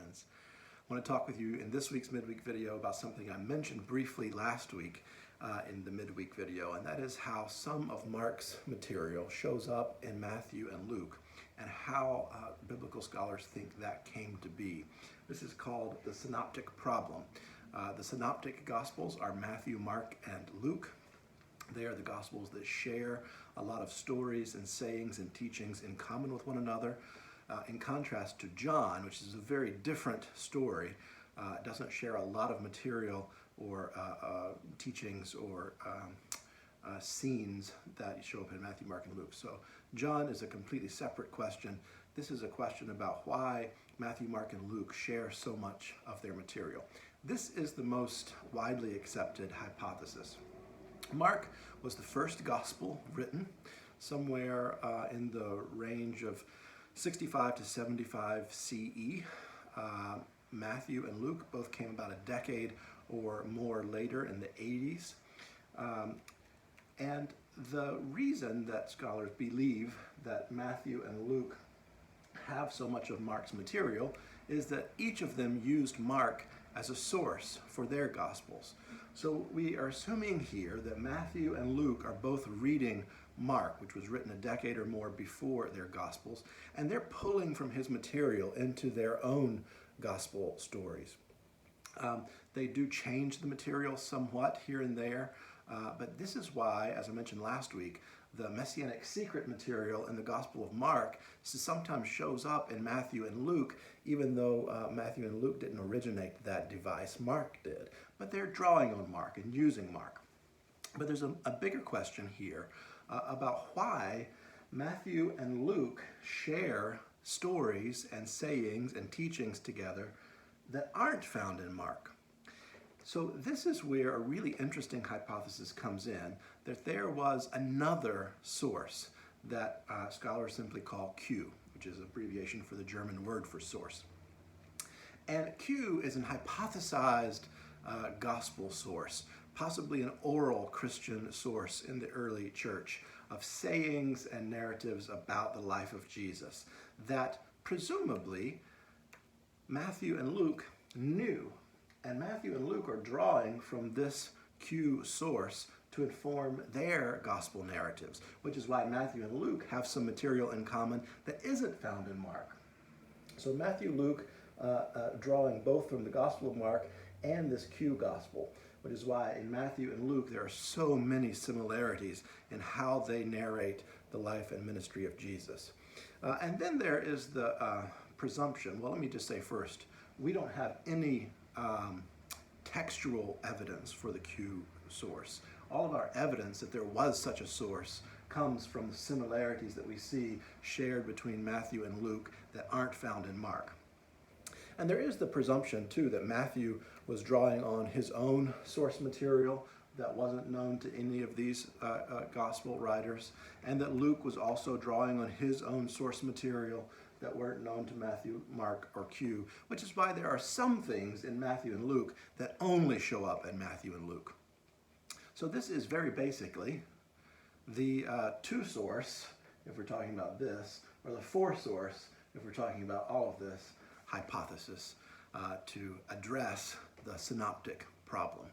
friends. I want to talk with you in this week's midweek video about something I mentioned briefly last week in the midweek video, and that is how some of Mark's material shows up in Matthew and Luke, and how biblical scholars think that came to be. This is called the synoptic problem. The synoptic gospels are Matthew, Mark, and Luke. They are the gospels that share a lot of stories and sayings and teachings in common with one another, in contrast to John, which is a very different story. It doesn't share a lot of material or teachings or scenes that show up in Matthew, Mark, and Luke. So John is a completely separate question. This is a question about why Matthew, Mark, and Luke share so much of their material. This is the most widely accepted hypothesis. Mark was the first gospel written somewhere in the range of 65 to 75 CE. Matthew and Luke both came about a decade or more later in the 80s. And the reason that scholars believe that Matthew and Luke have so much of Mark's material is that each of them used Mark as a source for their gospels. So we are assuming here that Matthew and Luke are both reading Mark, which was written a decade or more before their gospels, and they're pulling from his material into their own gospel stories. They do change the material somewhat here and there, but this is why, as I mentioned last week, the messianic secret material in the Gospel of Mark sometimes shows up in Matthew and Luke, even though Matthew and Luke didn't originate that device, Mark did. But they're drawing on Mark and using Mark. But there's a bigger question here about why Matthew and Luke share stories and sayings and teachings together that aren't found in Mark. So this is where a really interesting hypothesis comes in, that there was another source that scholars simply call Q, which is an abbreviation for the German word for source. And Q is an hypothesized gospel source, possibly an oral Christian source in the early church of sayings and narratives about the life of Jesus that presumably Matthew and Luke knew. And Matthew and Luke are drawing from this Q source to inform their gospel narratives, which is why Matthew and Luke have some material in common that isn't found in Mark. So Matthew, Luke, drawing both from the Gospel of Mark and this Q gospel, which is why in Matthew and Luke there are so many similarities in how they narrate the life and ministry of Jesus. And then there is the presumption. Well, let me just say first, we don't have any textual evidence for the Q source. All of our evidence that there was such a source comes from the similarities that we see shared between Matthew and Luke that aren't found in Mark. And there is the presumption, too, that Matthew was drawing on his own source material that wasn't known to any of these gospel writers, and that Luke was also drawing on his own source material that weren't known to Matthew, Mark, or Q, which is why there are some things in Matthew and Luke that only show up in Matthew and Luke. So this is very basically the two source, if we're talking about this, or the four source, if we're talking about all of this, hypothesis to address the synoptic problem.